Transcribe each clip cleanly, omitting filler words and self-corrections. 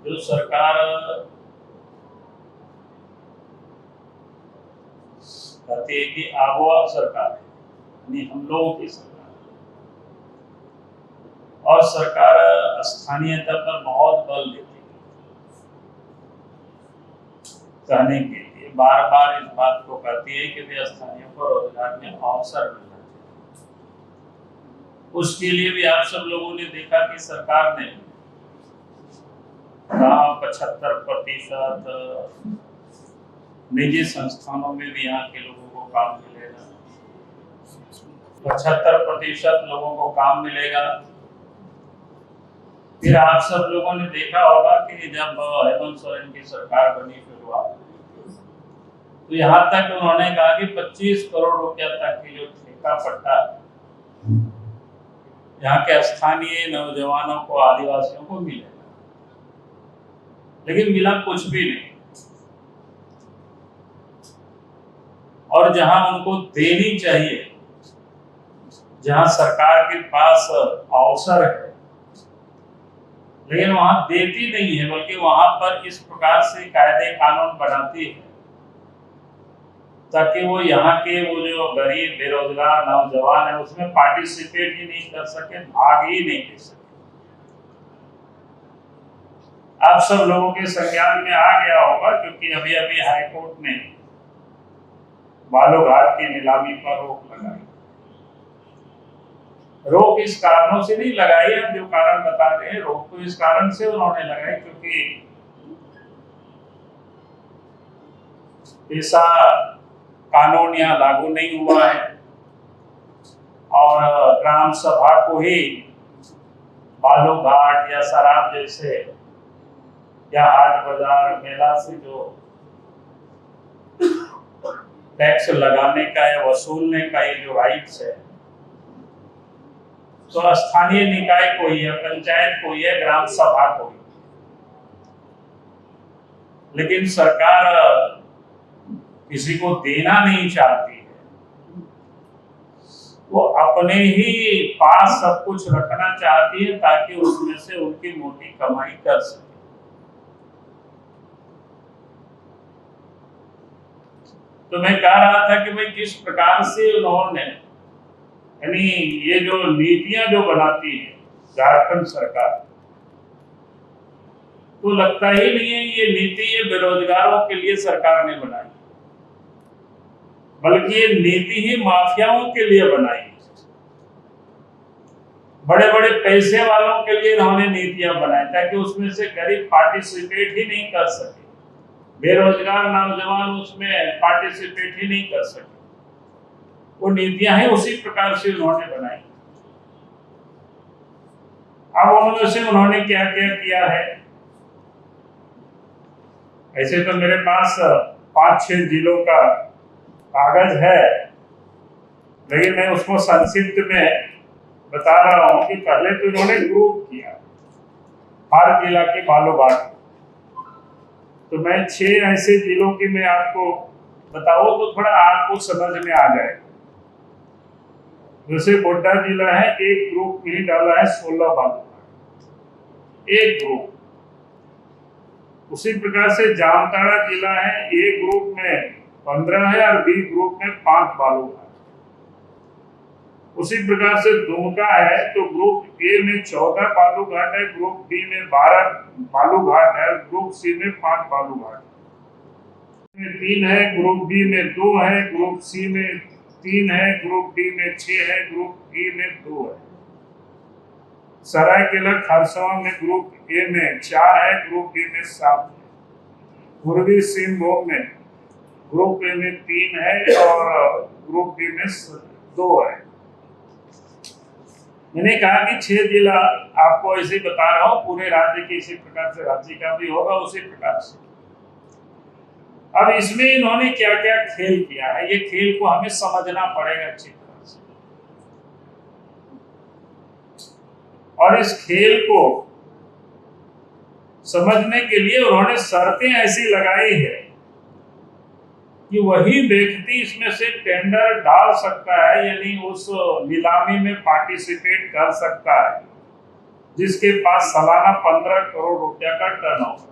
जो सरकार कहती है कि आबोआ सरकार है, यानी हम लोगों की सरकार, और सरकार स्थानीयता पर बहुत बल देती है। कहने के लिए बार बार इस बात को कहती है कि वे स्थानीय को रोजगार में अवसर मिलना चाहिए। उसके लिए भी आप सब लोगों ने देखा कि सरकार ने 75% निजी संस्थानों में भी यहाँ के लोगों को काम मिलेगा, 75% लोगों को काम मिलेगा। फिर आप सब लोगों ने देखा होगा कि जब हेमंत सोरेन की सरकार बनी शुरुआत, तो यहाँ तक उन्होंने कहा कि 25 करोड़ रुपया तक की जो ठेका पट्टा यहाँ के स्थानीय नौजवानों को, आदिवासियों को मिलेगा, लेकिन मिला कुछ भी नहीं। और जहां उनको देनी चाहिए, जहां सरकार के पास अवसर है, लेकिन वहां देती नहीं है, बल्कि वहां पर इस प्रकार से कायदे कानून बनाती है ताकि वो यहाँ के वो जो गरीब बेरोजगार नौजवान है उसमें पार्टिसिपेट ही नहीं कर सके, भाग ही नहीं ले सके। आप सब लोगों के संज्ञान में आ गया होगा, क्योंकि अभी अभी हाईकोर्ट ने बालूघाट की नीलामी पर रोक लगाई। रोक इस कारणों से नहीं लगाई, हम जो कारण बता रहे हैं, रोक तो इस कारण से उन्होंने लगाई क्योंकि ऐसा कानून यहाँ लागू नहीं हुआ है और ग्राम सभा को ही बालूघाट या शराब जैसे या हाट बाजार मेला से जो टैक्स लगाने का या वसूलने का ये जो राइट्स है, तो स्थानीय निकाय को ही है, पंचायत को ही है, ग्राम सभा को ही। लेकिन सरकार किसी को देना नहीं चाहती है, वो अपने ही पास सब कुछ रखना चाहती है ताकि उसमें से उनकी मोटी कमाई कर सके। तो मैं कह रहा था कि भाई किस प्रकार से उन्होंने, यानी ये जो नीतियां जो बनाती है झारखंड सरकार, तो लगता ही नहीं है ये नीति ये बेरोजगारों के लिए सरकार ने बनाई, बल्कि ये नीति ही माफियाओं के लिए बनाई। बड़े बड़े पैसे वालों के लिए इन्होंने नीतियां बनाई ताकि उसमें से गरीब पार्टिसिपेट ही नहीं कर सके, बेरोजगार नौजवान उसमें पार्टिसिपेट ही नहीं कर सके। वो नीतियां हैं उसी प्रकार से उन्होंने बनाई। अब उनमें से उन्होंने क्या क्या किया है, ऐसे तो मेरे पास 5-6 जिलों का कागज है, लेकिन मैं उसको संक्षिप्त में बता रहा हूं कि पहले तो इन्होंने ग्रुप किया हर जिला के बालूघाट। तो मैं 6 ऐसे जिलों की मैं आपको बताऊं तो थोड़ा आपको समझ में आ जाएगा। जैसे गोड्डा जिला है, एक ग्रुप में ही डाला है 16 बालूघाट, एक ग्रुप। उसी प्रकार से जामताड़ा जिला है, ए ग्रुप में 15 है और बी ग्रुप में 5 बालूघाट। उसी प्रकार से दुमका है, तो ग्रुप ए में 14 बालूघाट है, ग्रुप बी में 12 बालूघाट है, ग्रुप सी में 5 बालूघाट में 3 है, ग्रुप बी में 2 है, ग्रुप सी में 3 है, ग्रुप डी में 6 है, ग्रुप ई में 2 है। सरायकेला खरसावां में ग्रुप ए में 4 है, ग्रुप बी में 7 है। पूर्वी सिंहभूम में ग्रुप ए में 3 है और ग्रुप बी में 2 है। मैंने कहा कि 6 जिला आपको ऐसे बता रहा हूं, पूरे राज्य के इसी प्रकार से राज्य का भी होगा उसी प्रकार से। अब इसमें इन्होंने क्या क्या खेल किया है, ये खेल को हमें समझना पड़ेगा अच्छी तरह से। और इस खेल को समझने के लिए उन्होंने शर्तें ऐसी लगाई है कि वही व्यक्ति इसमें से टेंडर डाल सकता है, यानी उस नीलामी में पार्टिसिपेट कर सकता है जिसके पास सालाना 15 करोड़ रुपया का टर्नओवर।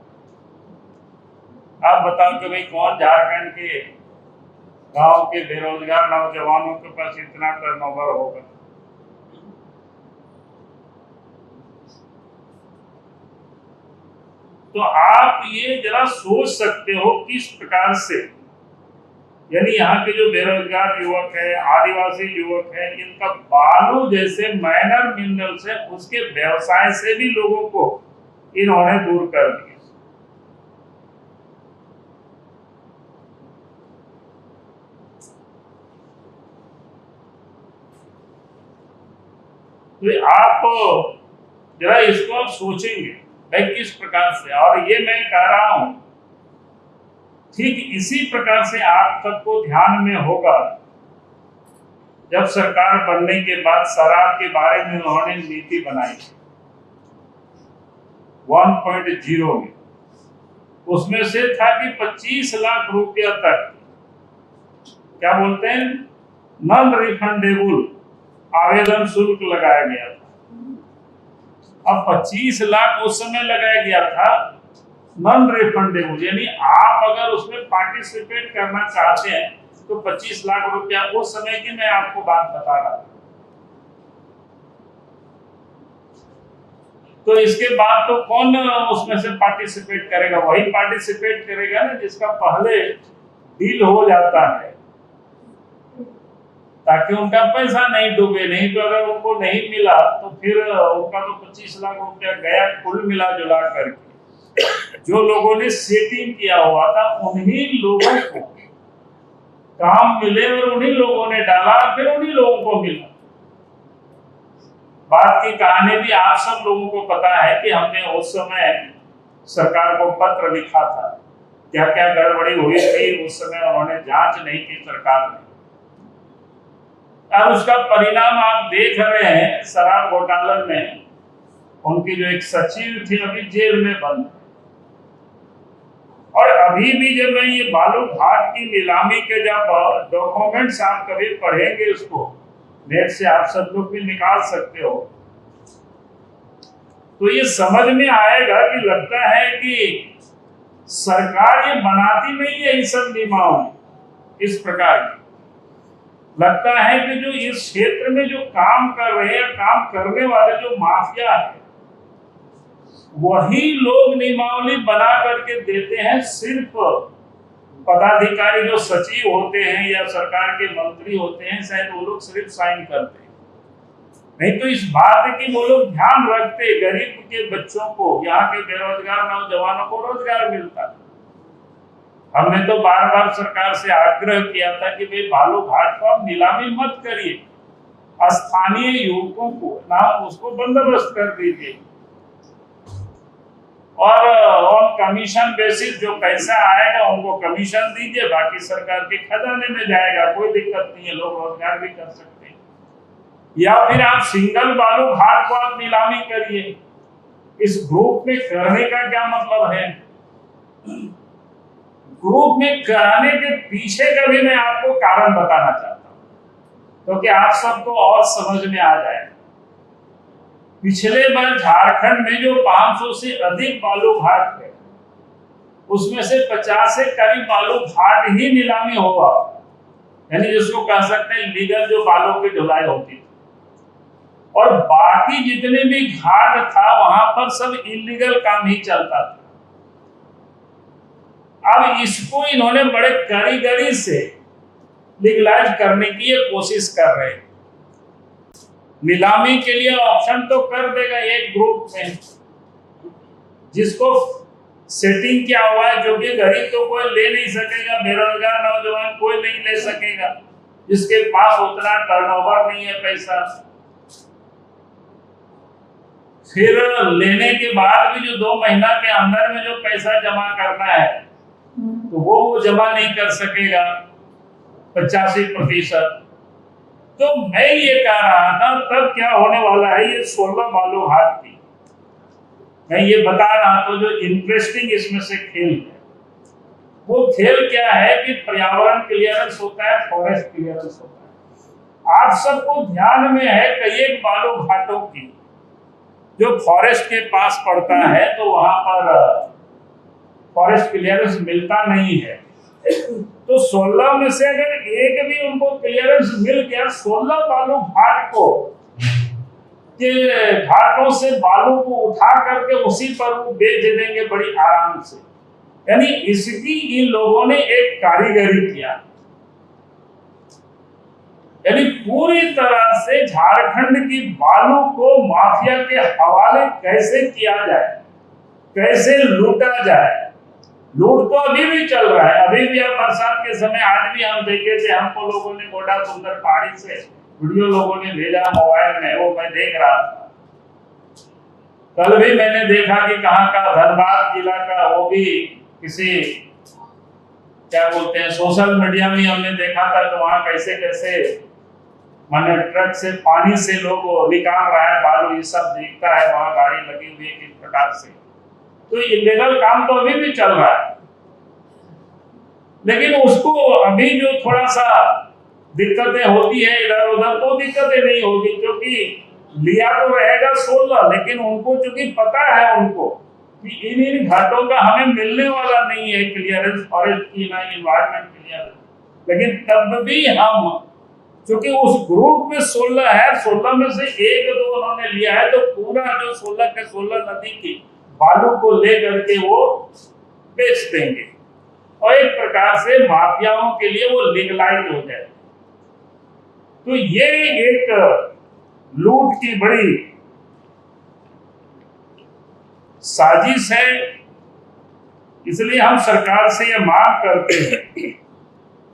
आप बताओ कि भाई कौन झारखंड के गांव के बेरोजगार नौजवानों के पास इतना टर्नओवर होगा। तो आप ये जरा सोच सकते हो किस प्रकार से, यानी यहाँ के जो बेरोजगार युवक है, आदिवासी युवक है, इनका बालू जैसे माइनर मिनरल्स है उसके व्यवसाय से भी लोगों को इन्होंने दूर कर दिया। तो आप जरा इसको आप सोचेंगे भाई किस प्रकार से, और ये मैं कह रहा हूं ठीक इसी प्रकार से आप सबको ध्यान में होगा जब सरकार बनने के बाद शराब के बारे में उन्होंने नीति बनाई 1.0 में। उसमें से था कि 25 लाख रुपया तक क्या बोलते हैं नॉन रिफंडेबल आवेदन शुल्क लगाया गया था। अब 25 लाख उस समय लगाया गया था नॉन रिफंडेबल, यानी आप अगर उसमें पार्टिसिपेट करना चाहते हैं तो 25 लाख रुपया उस समय की मैं आपको बात बता रहा हूं। तो इसके बाद तो कौन उसमें से पार्टिसिपेट करेगा? वही पार्टिसिपेट करेगा ना जिसका पहले डील हो जाता है, ताकि उनका पैसा नहीं डूबे। नहीं तो अगर उनको नहीं मिला तो फिर उनका तो 25 लाख रुपया गया कुल मिला जुला करके। जो लोगों ने सेटिंग किया हुआ था उन्हीं लोगों को काम मिले और उन्हीं लोगों ने डाला, फिर उन्हीं लोगों को मिला। बात की कहानी भी आप सब लोगों को पता है कि हमने उस समय सरकार को पत्र लिखा था, क्या क्या गड़बड़ी हुई थी उस समय उन्होंने जांच नहीं की सरकार ने। अब उसका परिणाम आप देख रहे हैं। शराब घोटाला में उनकी जो एक सचिव थी अभी जेल में बंद है। और अभी भी जब मैं ये बालू घाट की नीलामी के जब डॉक्यूमेंट्स आप कभी पढ़ेंगे उसको नेट से आप सब लोग भी निकाल सकते हो, तो ये समझ में आएगा कि लगता है कि सरकार ये बनाती नहीं है इन सब नियमावली इस प्रकार की। लगता है कि जो इस क्षेत्र में जो काम कर रहे हैं, काम करने वाले जो माफिया है, वही लोग नियमावली बना करके देते हैं। सिर्फ पदाधिकारी जो सचिव होते हैं या सरकार के मंत्री होते हैं शायद वो लोग सिर्फ साइन करते हैं, नहीं तो इस बात की वो लोग ध्यान रखते गरीब के बच्चों को, यहाँ के बेरोजगार नौजवानों को रोजगार मिलता। हमने तो बार बार सरकार से आग्रह किया था कि भाई बालू घाट को आप नीलामी मत करिए, स्थानीय युवकों को ना उसको बंदोबस्त कर दीजिए और ऑन कमीशन बेसिस जो पैसा आएगा उनको कमीशन दीजिए, बाकी सरकार के खजाने में जाएगा, कोई दिक्कत नहीं है, लोग रोजगार भी कर सकते हैं। या फिर आप सिंगल बालू घाट को आप नीलामी करिए। इस ग्रुप में करने का क्या मतलब है? ग्रुप में कराने के पीछे का भी मैं आपको कारण बताना चाहता हूं क्योंकि आप सबको और समझ में आ जाए। पिछले बार झारखंड में जो 500 से अधिक बालू घाट थे उसमें से 50 से करीब बालू घाट ही नीलामी हुआ, यानी जिसको कह सकते हैं लीगल जो बालू की ढुलाई होती थी, और बाकी जितने भी घाट था वहां पर सब इलीगल काम ही चलता था। अब इसको इन्होंने बड़े कारीगरी से लीगलाइज करने की कोशिश कर रहे हैं। नीलामी के लिए ऑप्शन तो कर देगा एक ग्रुप में, जिसको सेटिंग किया हुआ है, जो कि गरीब तो कोई ले नहीं सकेगा, बेरोजगार नौजवान कोई नहीं ले सकेगा, जिसके पास उतना टर्नओवर नहीं है पैसा। फिर लेने के बाद भी जो 2 महीना के अंदर में जो पैसा जमा करना है तो वो जमा नहीं कर सकेगा 85%। तो मैं ये कह रहा था तब क्या होने वाला है, ये 16 बालू घाट की मैं ये बता रहा था। जो इंटरेस्टिंग इसमें से खेल है वो खेल क्या है कि पर्यावरण क्लियरेंस होता है, फॉरेस्ट क्लियरेंस होता है। आप सबको ध्यान में है कई एक बालू घाटों की जो फॉरेस्ट के पास पड़ता है तो वहां पर फॉरेस्ट क्लियरेंस मिलता नहीं है। तो 16 में से अगर एक भी उनको क्लियरेंस मिल गया, 16 बालू घाट को के घाटों से बालू को उठा करके उसी पर वो बेच देंगे बड़ी आराम से। यानी इसकी इन लोगों ने एक कारीगरी किया, यानी पूरी तरह से झारखंड की बालू को माफिया के हवाले कैसे किया जाए, कैसे लूटा जाए। लूट तो अभी भी चल रहा है, अभी भी अब बरसात के समय आज भी हम देखे थे, हमको लोगों ने गोडा सुंदर पहाड़ी से वीडियो लोगों ने भेजा मोबाइल में, वो मैं देख रहा था। कल भी मैंने देखा कि कहां का धनबाद जिला का, वो भी किसी क्या बोलते हैं सोशल मीडिया में हमने देखा था कि वहां कैसे कैसे माने ट्रक से पानी से लोग निकाल रहा है बालू, ये सब दिखता है, वहां गाड़ी लगी हुई है किस प्रकार से। तो इलीगल काम तो अभी भी चल रहा है, लेकिन उसको अभी जो थोड़ा सा दिक्कतें होती है इधर उधर, तो दिक्कतें नहीं होगी क्योंकि लिया तो रहेगा 16, लेकिन उनको चूंकि पता है उनको कि इन घाटों का हमें मिलने वाला नहीं है क्लियरेंस, फॉरेस्ट की ना इन्वायरमेंट क्लियरेंस। लेकिन तब भी हम क्योंकि उस ग्रुप में 16 है, 16 में से एक दो उन्होंने लिया है, तो पूरा जो 16 के 16 नदी की बालू को लेकर के वो बेच देंगे और एक प्रकार से माफियाओं के लिए वो लीगलाइज हो जाए। तो ये एक लूट की बड़ी साजिश है। इसलिए हम सरकार से ये मांग करते हैं,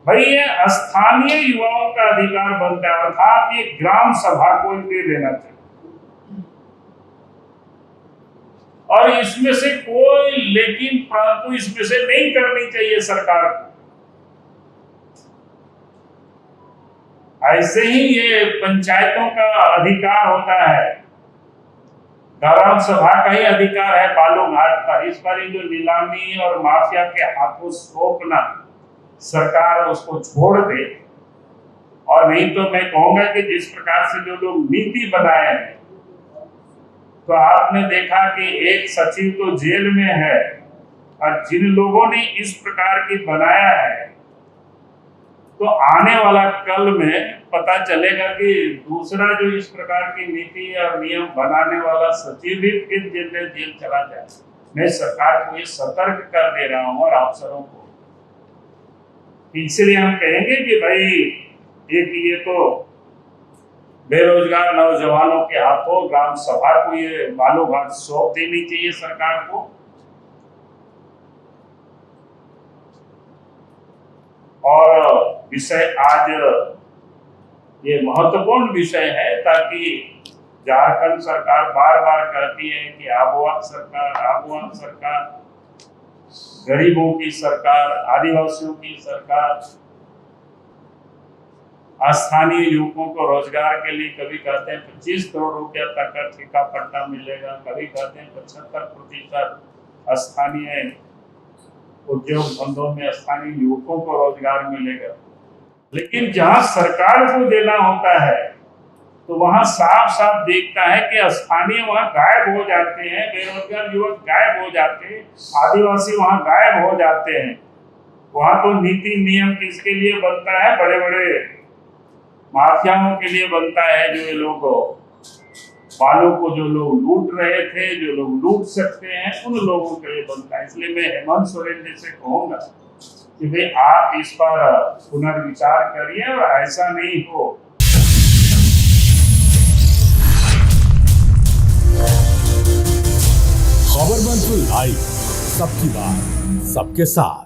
भाई ये स्थानीय युवाओं का अधिकार बनता है, अर्थात ये ग्राम सभा को दे देना चाहिए और इसमें से कोई, लेकिन परंतु इसमें से नहीं करनी चाहिए सरकार को। ऐसे ही ये पंचायतों का अधिकार होता है, ग्राम सभा का ही अधिकार है बालू घाट पर। इस पर जो नीलामी और माफिया के हाथों सौंपना, सरकार उसको छोड़ दे। और नहीं तो मैं कहूंगा कि जिस प्रकार से जो लोग नीति बनाए हैं, तो आपने देखा कि एक सचिव तो जेल में है, और जिन लोगों ने इस प्रकार की बनाया है, तो आने वाला कल में पता चलेगा कि दूसरा जो इस प्रकार की नीति और नियम बनाने वाला सचिव भी फिर जेल चला जाए। मैं सरकार को ये सतर्क कर दे रहा हूं और अफसरों को। इसलिए हम कहेंगे कि भाई एक ये तो बेरोजगार नौजवानों के हाथों ग्राम सभा को ये बालू घाट सौंप देनी चाहिए सरकार को। और विषय आज ये महत्वपूर्ण विषय है, ताकि झारखंड सरकार बार बार कहती है कि आबोहन सरकार, गरीबों की सरकार, आदिवासियों की सरकार, स्थानीय युवकों को रोजगार के लिए कभी कहते हैं 25 करोड़ रुपया तक का ठेका पट्टा मिलेगा, कभी कहते हैं 75% स्थानीय उद्योग धंधों में स्थानीय युवकों को रोजगार मिलेगा। लेकिन जहां सरकार को देना होता है तो वहां साफ साफ दिखता है कि स्थानीय वहां गायब हो जाते हैं, बेरोजगार युवक गायब हो जाते हैं, आदिवासी वहां गायब हो जाते हैं। वहां तो नीति नियम किसके लिए बनता है? बड़े बड़े माफियाओं के लिए बनता है, जो ये लोग बालू को जो लोग लूट रहे थे, जो लोग लूट सकते हैं, उन लोगों के लिए बनता है। इसलिए मैं हेमंत सोरेन जी से कहूंगा कि भाई आप इस पर पुनर्विचार करिए और ऐसा नहीं हो। खबर मंच लाइव, सबकी बात सबके साथ।